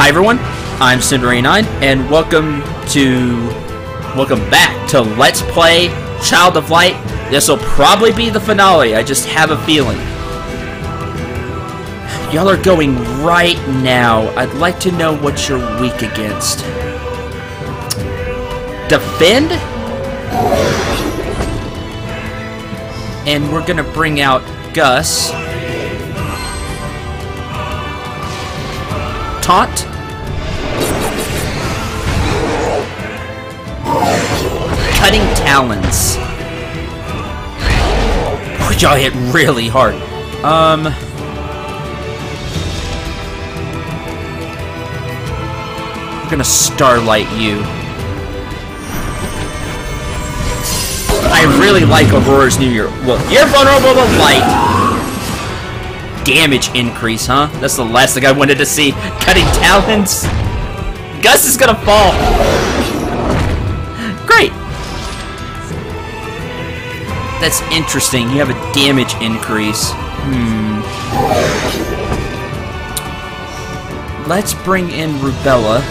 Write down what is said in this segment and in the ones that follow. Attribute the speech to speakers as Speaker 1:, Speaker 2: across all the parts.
Speaker 1: Hi everyone, I'm Cinder89, and welcome back to Let's Play Child of Light. This will probably be the finale, I just have a feeling. Y'all are going right now. I'd like to know what you're weak against. Defend? And we're gonna bring out Gus. Taunt. Cutting Talons. Y'all hit really hard. We're gonna Starlight you. I really like Aurora's New Year. Well, you're vulnerable to light. Damage increase, huh? That's the last thing I wanted to see. Cutting Talons. Gus is gonna fall. Great. That's interesting. You have a damage increase. Let's bring in Rubella.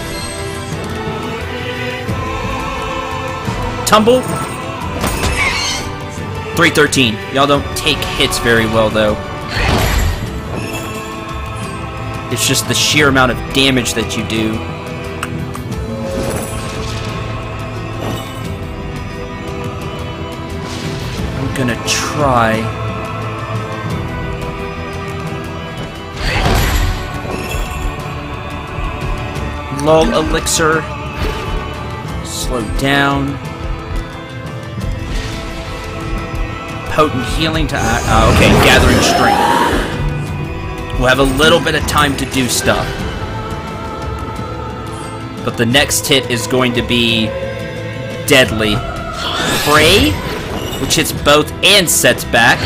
Speaker 1: Tumble. 313. Y'all don't take hits very well, though. It's just the sheer amount of damage that you do. I'm gonna try. Lull Elixir. Slow down. Potent healing to... okay, Gathering Strength. We'll have a little bit of time to do stuff. But the next hit is going to be deadly. Pray, which hits both and sets back.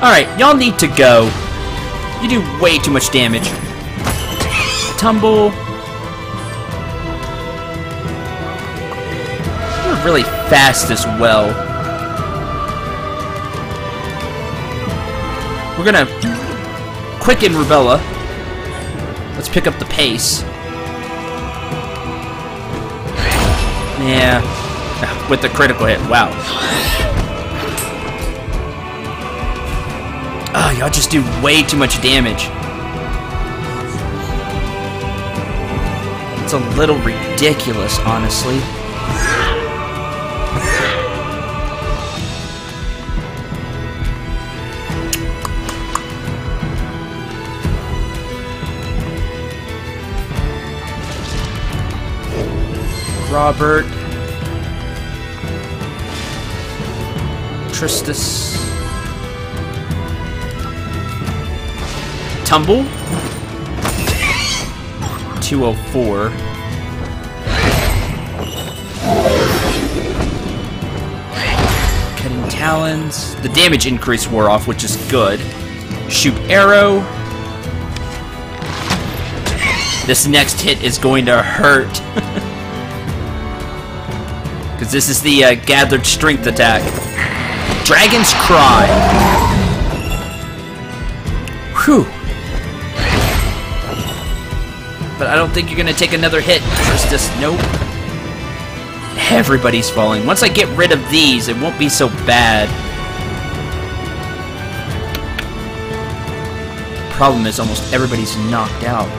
Speaker 1: Alright, y'all need to go. You do way too much damage. Tumble. You're really fast as well. We're gonna quicken Rubella. Let's pick up the pace. Yeah, with the critical hit. Wow. Oh, y'all just do way too much damage. It's a little ridiculous, honestly. Robert. Tristus. Tumble. 204. Cutting Talons. The damage increase wore off, which is good. Shoot Arrow. This next hit is going to hurt. Because this is the Gathered Strength attack. Dragon's Cry. Whew. But I don't think you're going to take another hit. Tristus, nope. Everybody's falling. Once I get rid of these, it won't be so bad. Problem is, almost everybody's knocked out.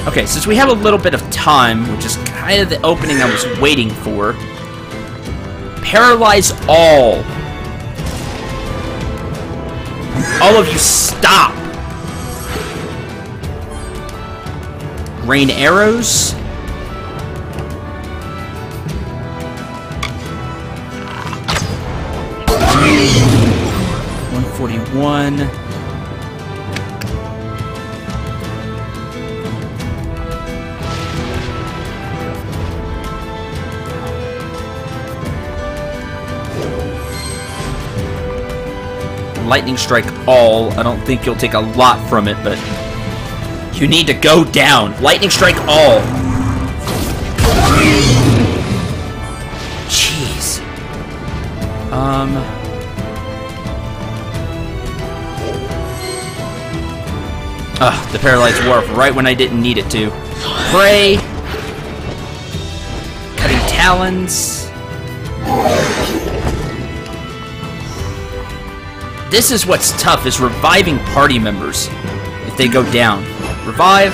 Speaker 1: Okay, since we have a little bit of time, which is kind of the opening I was waiting for, paralyze all. All of you stop. Rain arrows. $141. Lightning Strike all. I don't think you'll take a lot from it, but you need to go down. Lightning Strike all. Jeez. Ugh, the paralyzed wore off right when I didn't need it to. Pray. Cutting talons. This is what's tough, is reviving party members if they go down. Revive.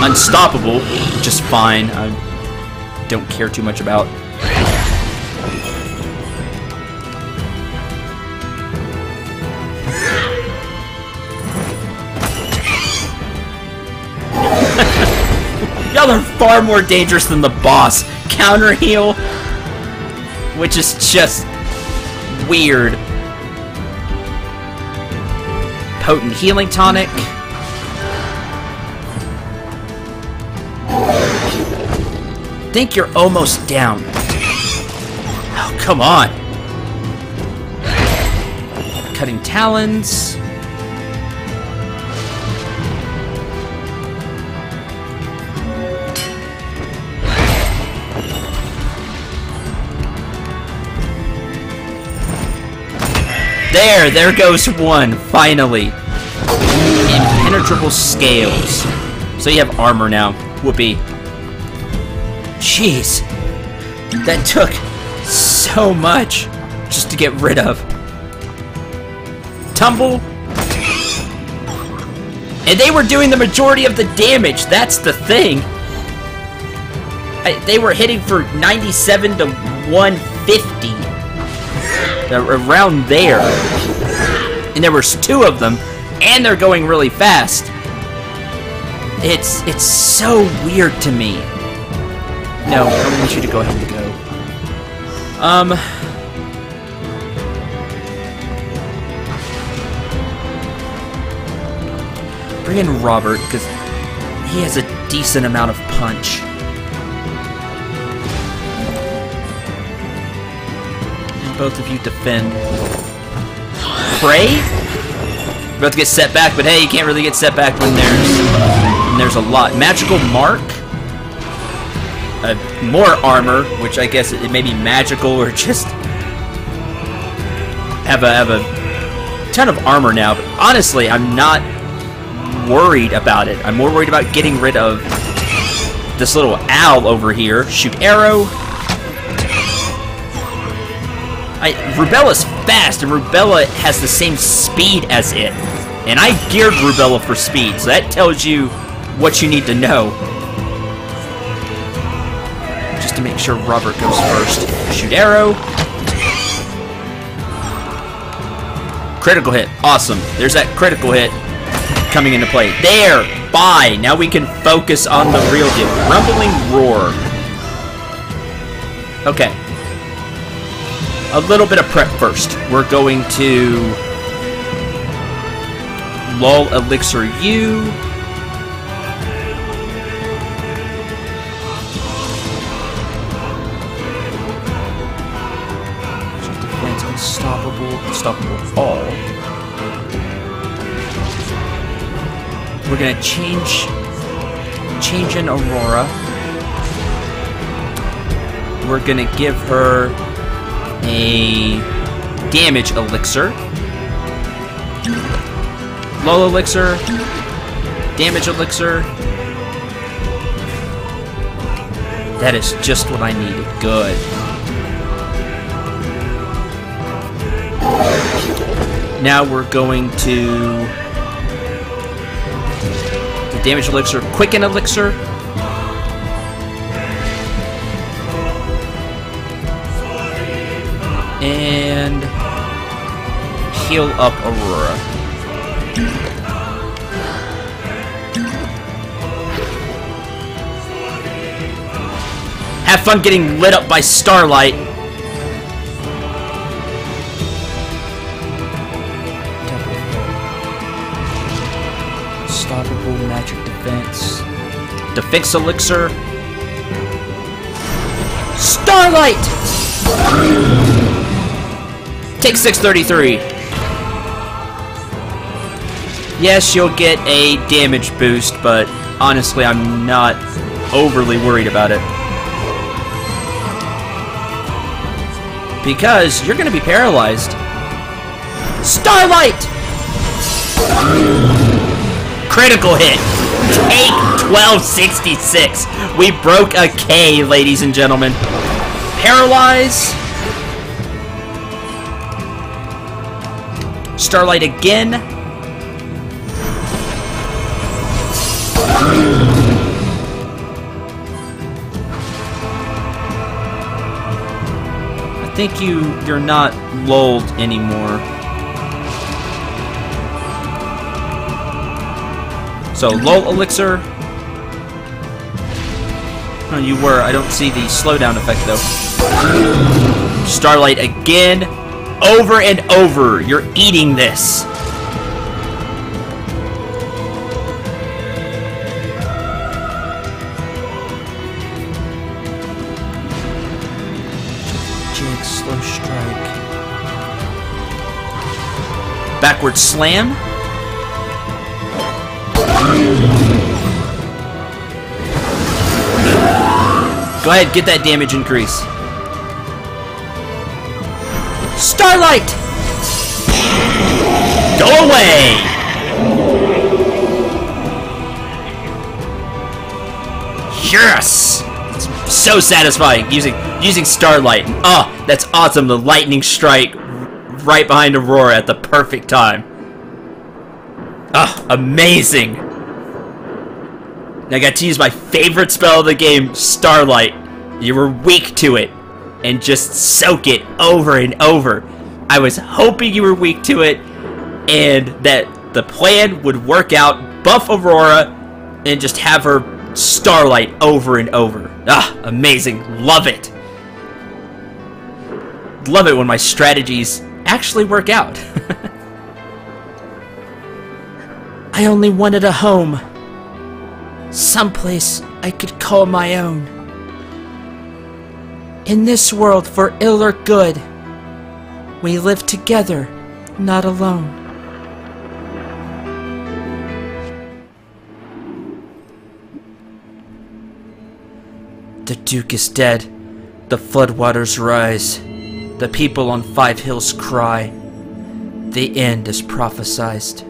Speaker 1: Unstoppable, just fine. I don't care too much about. Y'all are far more dangerous than the boss. Counter heal, which is just weird. Potent healing tonic. Think you're almost down. Oh, come on. Cutting talons. There goes one, finally. Impenetrable scales. So you have armor now. Whoopee. Jeez. That took so much just to get rid of. Tumble. And they were doing the majority of the damage. That's the thing. They were hitting for 97 to 150. Around there. And there was two of them, and they're going really fast. It's so weird to me. No, I want you to go ahead and go. Bring in Robert, because he has a decent amount of punch. And both of you defend. Pray? About to get set back, but hey, you can't really get set back when there's a lot. Magical Mark. More armor, which I guess it may be magical or just have a ton of armor now. But honestly, I'm not worried about it. I'm more worried about getting rid of this little owl over here. Shoot arrow. Rubella's fast, and Rubella has the same speed as it. And I geared Rubella for speed, so that tells you what you need to know. Just to make sure Robert goes first. Shoot arrow. Critical hit. Awesome. There's that critical hit coming into play. There! Bye! Now we can focus on the real deal. Rumbling Roar. Okay. A little bit of prep first. We're going to lull elixir U. Defense unstoppable all. We're gonna change in Aurora. We're gonna give her a damage elixir. Low elixir. Damage elixir. That is just what I needed. Good. Now we're going to the damage elixir, quicken elixir. And heal up Aurora. Have fun getting lit up by starlight. Unstoppable magic defense. Defense elixir. Starlight! Take 633. Yes, you'll get a damage boost, but honestly, I'm not overly worried about it. Because you're going to be paralyzed. Starlight! Critical hit. Take 1266. We broke a K, ladies and gentlemen. Paralyze. Starlight again. I think you're not lulled anymore. So, lull elixir. Oh, you were. I don't see the slowdown effect, though. Starlight again. Over and over. You're eating this. Jig, slow strike. Backward slam. Go ahead, get that damage increase. Starlight! Go away! Yes! It's so satisfying using Starlight. Oh, that's awesome. The lightning strike right behind Aurora at the perfect time. Oh, amazing. I got to use my favorite spell of the game, Starlight. You were weak to it, and just soak it over and over. I was hoping you were weak to it, and that the plan would work out, buff Aurora, and just have her Starlight over and over. Ah, amazing. Love it. Love it when my strategies actually work out. I only wanted a home. Someplace I could call my own. In this world, for ill or good, we live together, not alone. The Duke is dead. The floodwaters rise. The people on 5 hills cry. The end is prophesized.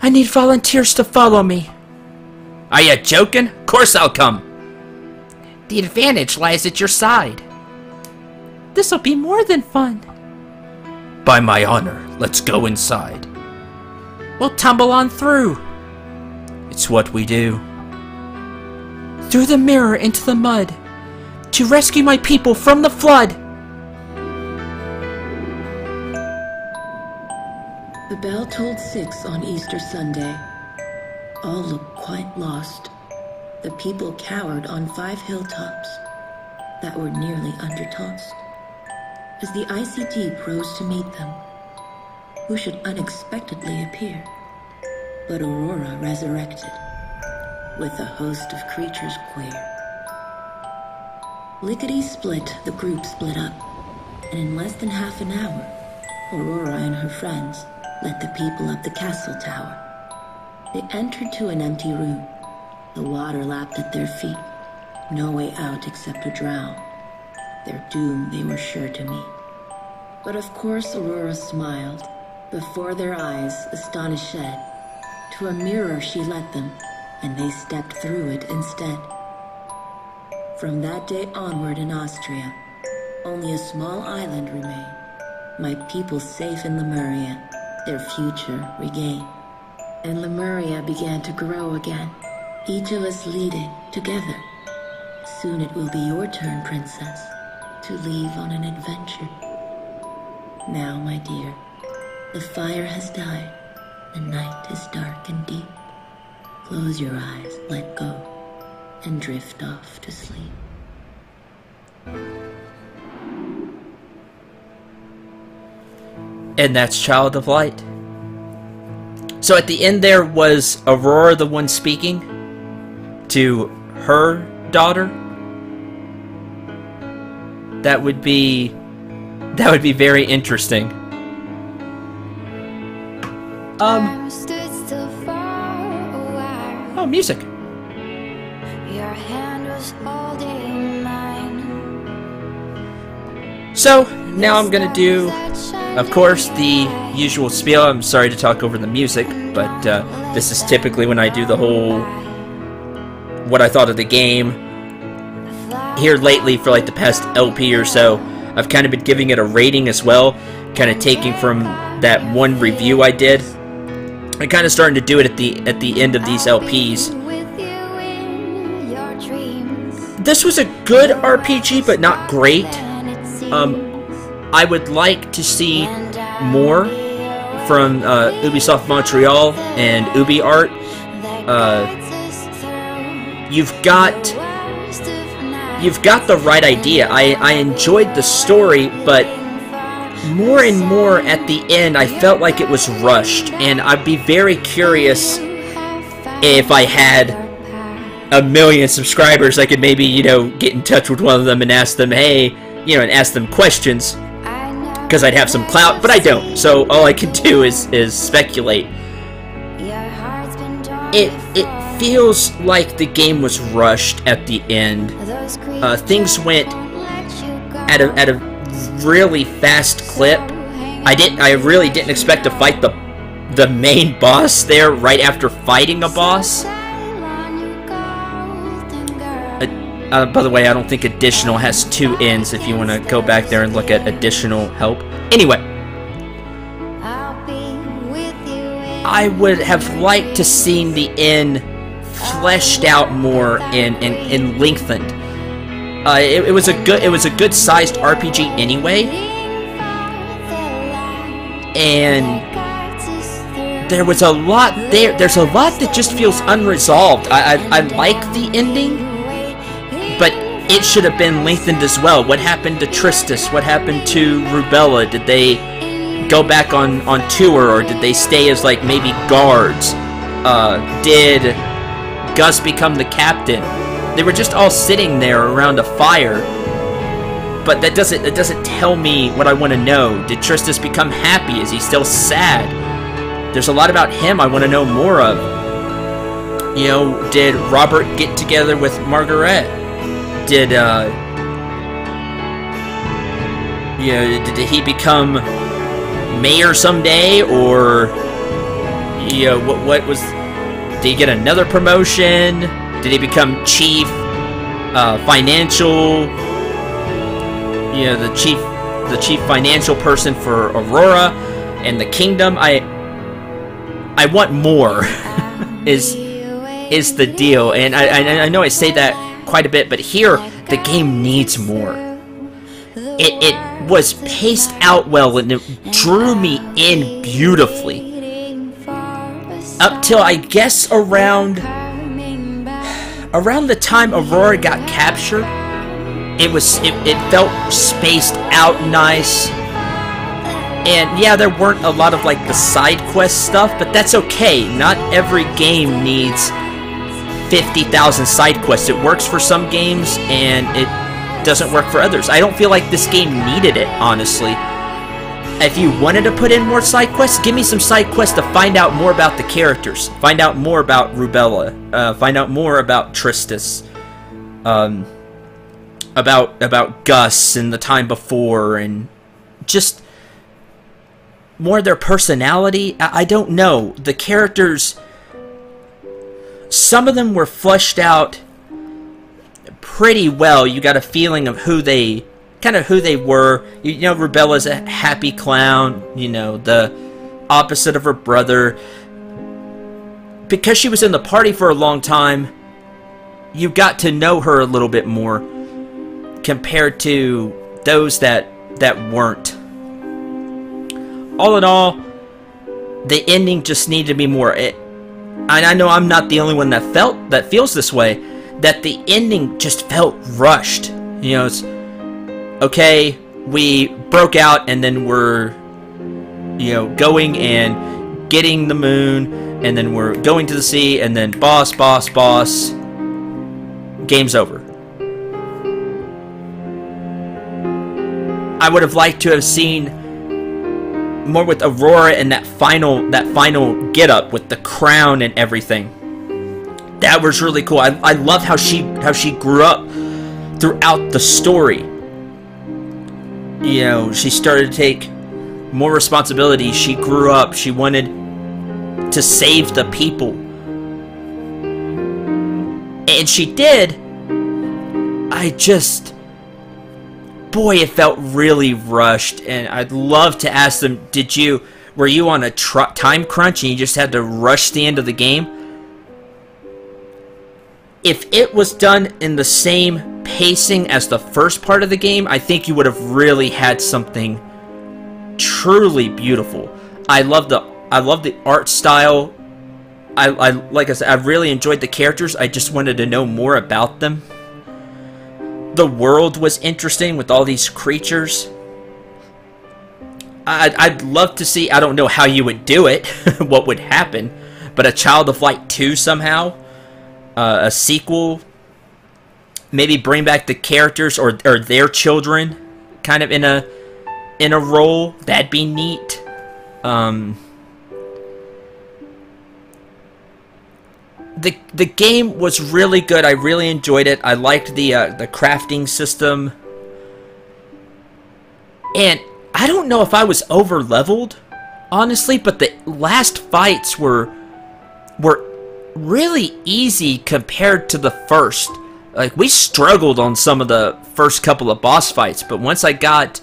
Speaker 1: I need volunteers to follow me. Are you joking? Of course I'll come. The advantage lies at your side. This'll be more than fun. By my honor, let's go inside. We'll tumble on through. It's what we do. Through the mirror into the mud, to rescue my people from the flood.
Speaker 2: The bell tolled 6 on Easter Sunday. All looked quite lost. The people cowered on 5 hilltops that were nearly undertossed. As the icy deep rose to meet them, who should unexpectedly appear but Aurora resurrected, with a host of creatures queer. Lickety-split, the group split up, and in less than half an hour, Aurora and her friends led the people up the castle tower. They entered to an empty room. The water lapped at their feet. No way out except to drown. Their doom they were sure to meet. But of course Aurora smiled. Before their eyes, astonished shed. To a mirror she led them, and they stepped through it instead. From that day onward in Austria, only a small island remained. My people safe in Lemuria, their future regained. And Lemuria began to grow again, each of us leading together. Soon it will be your turn, princess, to leave on an adventure. Now, my dear, the fire has died, the night is dark and deep. Close your eyes, let go, and drift off to sleep.
Speaker 1: And that's Child of Light. So at the end there, was Aurora the one speaking to her daughter? That would be very interesting. Oh, music. Your hand was holding mine. So, now I'm gonna do, of course, the usual spiel. I'm sorry to talk over the music, but this is typically when I do the whole what I thought of the game. Here lately, for like the past LP or so, I've kind of been giving it a rating as well, kind of taking from that one review I did. I'm kind of starting to do it at the end of these LPs. This was a good RPG, but not great. I would like to see more from Ubisoft Montreal and UbiArt. You've got the right idea. I enjoyed the story, but more and more at the end, I felt like it was rushed, and I'd be very curious if I had 1 million subscribers. I could maybe, you know, get in touch with one of them and ask them, hey, you know, and ask them questions, because I'd have some clout, but I don't. So all I can do is speculate. It feels like the game was rushed at the end. Things went at a really fast clip. I really didn't expect to fight the main boss there right after fighting a boss. By the way, I don't think additional has 2 ends if you want to go back there and look at additional help. Anyway, I would have liked to seen the end fleshed out more and lengthened. It was a good sized RPG anyway, and there was a lot there. There's a lot that just feels unresolved. I like the ending, but it should have been lengthened as well. What happened to Tristis? What happened to Rubella? Did they go back on tour, or did they stay as like maybe guards? Did Gus become the captain? They were just all sitting there around a fire, but that doesn't tell me what I want to know. Did Tristis become happy? Is he still sad? There's a lot about him I want to know more of. You know, did Robert get together with Margaret? Did you know, did he become mayor someday, or you know, what was? Did he get another promotion? Did he become chief financial? You know, the chief financial person for Aurora and the kingdom. I want more. is the deal, and I know I say that quite a bit, but here the game needs more. It was paced out well, and it drew me in beautifully. Up till I guess around the time Aurora got captured, it felt spaced out nice. And yeah, there weren't a lot of like the side quest stuff, but that's okay. Not every game needs 50,000 side quests. It works for some games and it doesn't work for others. I don't feel like this game needed it, honestly. If you wanted to put in more side quests, give me some side quests to find out more about the characters. Find out more about Rubella. Find out more about Tristis. About Gus and the time before, and just more of their personality. I don't know. The characters, some of them were fleshed out pretty well. You got a feeling of who they were. You know, Rubella's a happy clown, you know, the opposite of her brother. Because she was in the party for a long time, you got to know her a little bit more compared to those that weren't. All in all, the ending just needed to be more. I know I'm not the only one that feels this way, that the ending just felt rushed. You know, it's okay, we broke out and then we're, you know, going and getting the moon, and then we're going to the sea, and then boss, game's over. I would have liked to have seen more with Aurora and that final get-up with the crown and everything. That was really cool. I love how she grew up throughout the story. you know, she started to take more responsibility. She grew up. She wanted to save the people. And she did. Boy, it felt really rushed. And I'd love to ask them, were you on a time crunch and you just had to rush the end of the game? If it was done in the same pacing as the first part of the game, I think you would have really had something truly beautiful. I love the art style. Like I said, I really enjoyed the characters. I just wanted to know more about them. The world was interesting with all these creatures. I'd love to see, I don't know how you would do it, what would happen, but a Child of Light 2 somehow, a sequel, maybe bring back the characters or their children kind of in a role. That'd be neat. The game was really good. I really enjoyed it. I liked the crafting system. And I don't know if I was over-leveled, honestly, but the last fights were really easy compared to the first. Like, we struggled on some of the first couple of boss fights, but once I got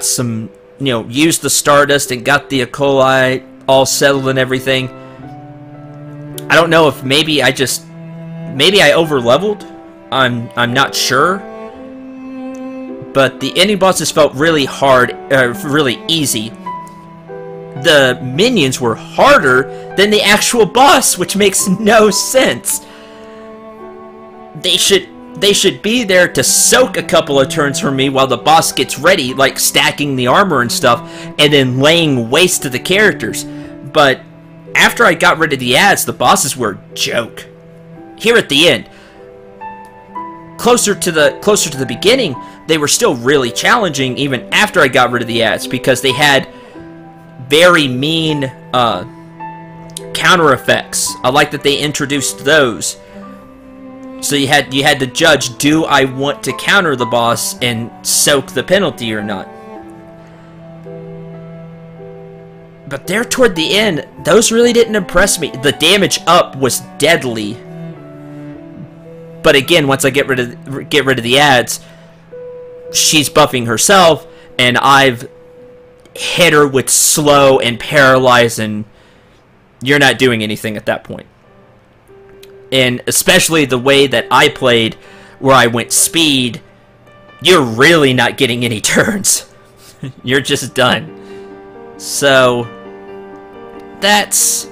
Speaker 1: some, you know, used the Stardust and got the Acolyte all settled and everything, I don't know if maybe I over-leveled. I'm not sure. But the ending bosses felt really hard, really easy. The minions were harder than the actual boss, which makes no sense. They should be there to soak a couple of turns for me while the boss gets ready, like stacking the armor and stuff, and then laying waste to the characters. But after I got rid of the ads, the bosses were a joke. Here at the end, closer to the beginning, they were still really challenging even after I got rid of the ads, because they had very mean counter effects. I like that they introduced those. So you had to judge, do I want to counter the boss and soak the penalty or not? But there toward the end, those really didn't impress me. The damage up was deadly. But again, once I get rid of the ads, she's buffing herself, and I've hit her with slow and paralyze, and you're not doing anything at that point. And especially the way that I played, where I went speed, you're really not getting any turns. You're just done. So that's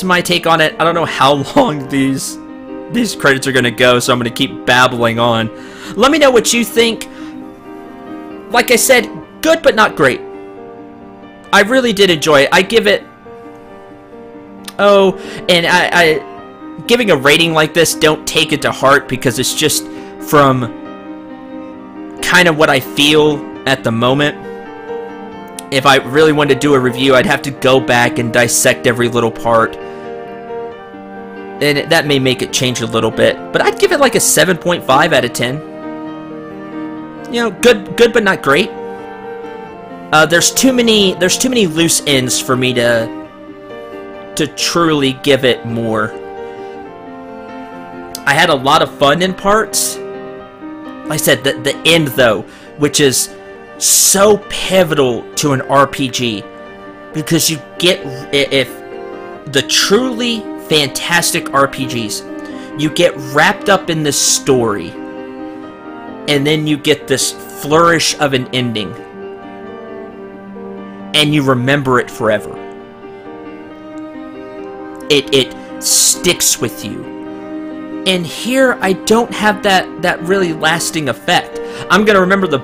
Speaker 1: my take on it. I don't know how long these credits are going to go, so I'm going to keep babbling on. Let me know what you think. Like I said, good but not great. I really did enjoy it. I give it... Oh, and I giving a rating like this, don't take it to heart, because it's just from kind of what I feel at the moment. If I really wanted to do a review, I'd have to go back and dissect every little part. And that may make it change a little bit. But I'd give it like a 7.5 out of 10. You know, good but not great. There's too many loose ends for me to truly give it more. I had a lot of fun in parts. Like I said, the end though, which is so pivotal to an RPG, because you get, if the truly fantastic RPGs, you get wrapped up in this story, and then you get this flourish of an ending, and you remember it forever. It sticks with you. And here, I don't have that really lasting effect. I'm gonna remember the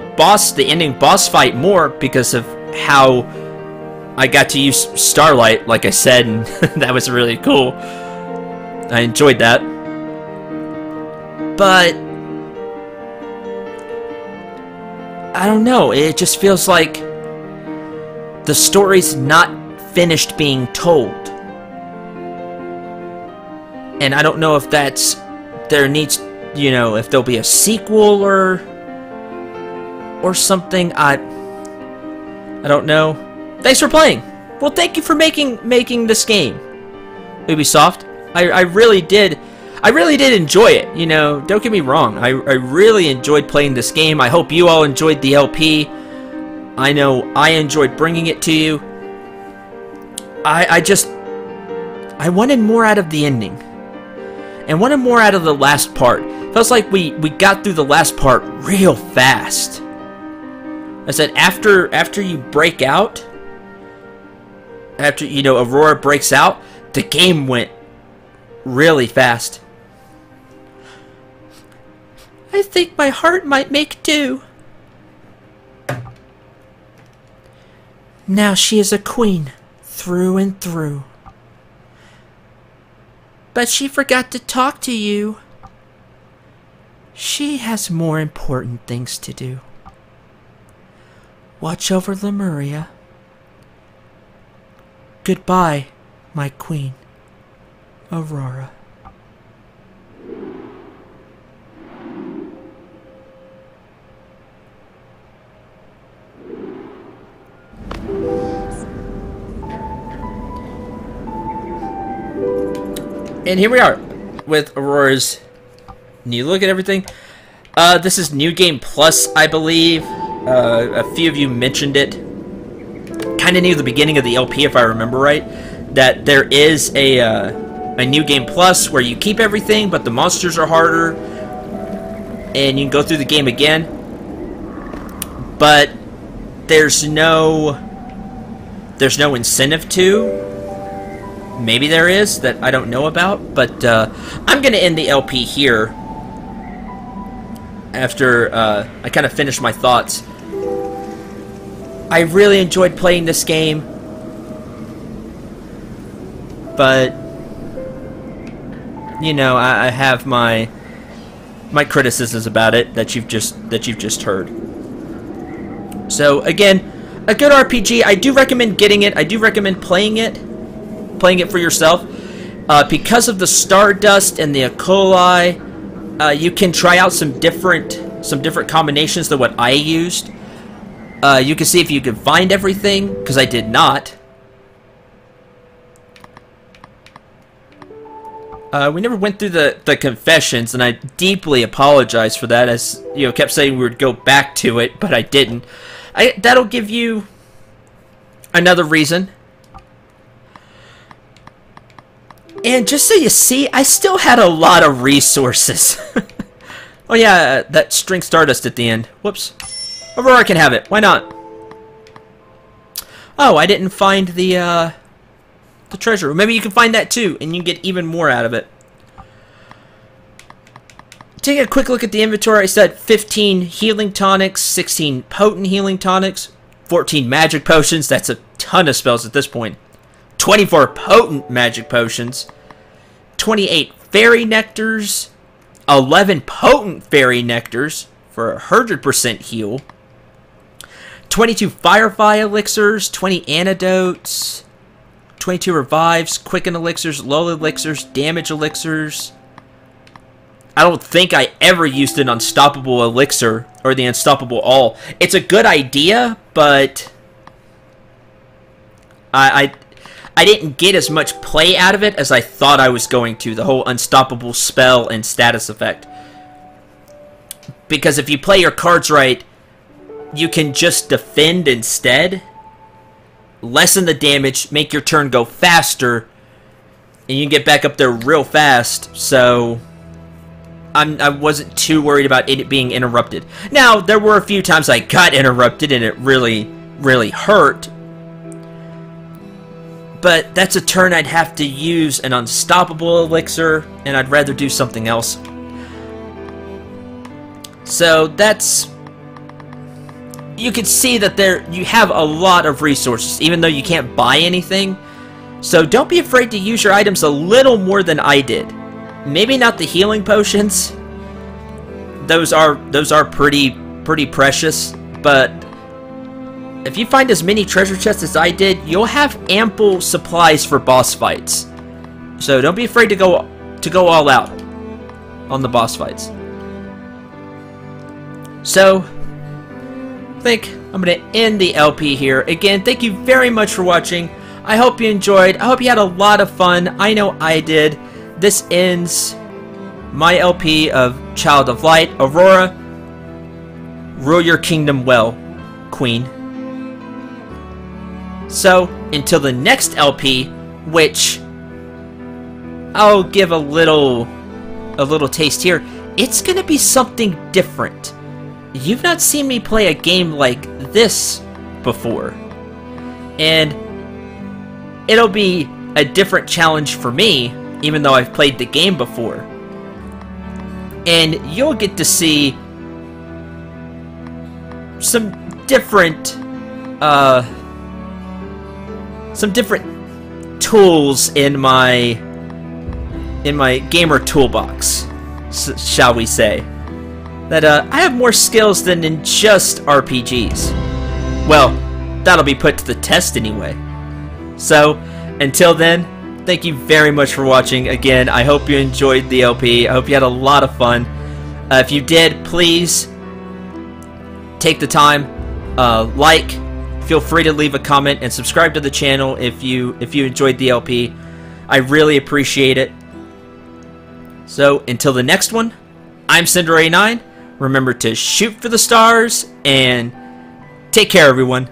Speaker 1: ending boss fight more because of how I got to use Starlight, like I said, and that was really cool. I enjoyed that. But I don't know, it just feels like the story's not finished being told. And I don't know if there needs, you know, if there'll be a sequel, or or something. I don't know. Thanks for playing. Well, thank you for making this game, Ubisoft. I really did enjoy it. You know, don't get me wrong. I really enjoyed playing this game. I hope you all enjoyed the LP. I know I enjoyed bringing it to you. I wanted more out of the ending, and wanted more out of the last part. Feels like we got through the last part real fast. I said after you break out, after, you know, Aurora breaks out, the game went really fast. I think my heart might make do. Now she is a queen through and through. But she forgot to talk to you. She has more important things to do. Watch over Lemuria. Goodbye, my queen, Aurora. And here we are with Aurora's new look at everything. This is New Game Plus, I believe. A few of you mentioned it. Kind of near the beginning of the LP, if I remember right, that there is a New Game Plus where you keep everything, but the monsters are harder, and you can go through the game again. But there's no incentive to. Maybe there is, that I don't know about, but I'm going to end the LP here after I kind of finish my thoughts. I really enjoyed playing this game, but, you know, I have my criticisms about it that you've just heard. So, again, a good RPG. I do recommend getting it. I do recommend playing it for yourself. Because of the Stardust and the Ecoli, you can try out some different combinations than what I used. You can see if you can find everything, because I did not. We never went through the confessions, and I deeply apologize for that, as you know, kept saying we would go back to it, but I didn't. That'll give you another reason. And just so you see, I still had a lot of resources. Oh yeah, that string Stardust at the end. Whoops. Aurora can have it. Why not? Oh, I didn't find the treasure. Maybe you can find that too, and you can get even more out of it. Take a quick look at the inventory. I said 15 healing tonics, 16 potent healing tonics, 14 magic potions. That's a ton of spells at this point. 24 potent magic potions, 28 fairy nectars, 11 potent fairy nectars for 100% heal, 22 firefly elixirs, 20 antidotes, 22 revives, quicken elixirs, lull elixirs, damage elixirs. I don't think I ever used an unstoppable elixir or the unstoppable all. It's a good idea, but I didn't get as much play out of it as I thought I was going to, the whole unstoppable spell and status effect. Because if you play your cards right, you can just defend instead, lessen the damage, make your turn go faster, and you can get back up there real fast, so I wasn't too worried about it being interrupted. Now, there were a few times I got interrupted and it really, really hurt, but that's a turn I'd have to use an unstoppable elixir, and I'd rather do something else. So that's... You can see that you have a lot of resources, even though you can't buy anything. So don't be afraid to use your items a little more than I did. Maybe not the healing potions. Those are pretty precious, but if you find as many treasure chests as I did, you'll have ample supplies for boss fights. So don't be afraid to go all out on the boss fights. So think I'm going to end the LP here. Again, thank you very much for watching. I hope you enjoyed. I hope you had a lot of fun. I know I did. This ends my LP of Child of Light. Aurora, rule your kingdom well, Queen. So, until the next LP, which I'll give a little taste here, it's going to be something different. You've not seen me play a game like this before. And it'll be a different challenge for me, even though I've played the game before. And you'll get to see some different tools in my gamer toolbox, shall we say. That I have more skills than in just RPGs. Well, that'll be put to the test anyway. So, until then, thank you very much for watching. Again, I hope you enjoyed the LP. I hope you had a lot of fun. If you did, please take the time, feel free to leave a comment, and subscribe to the channel if you enjoyed the LP. I really appreciate it. So, until the next one, I'm Cinder89. Remember to shoot for the stars, and take care, everyone.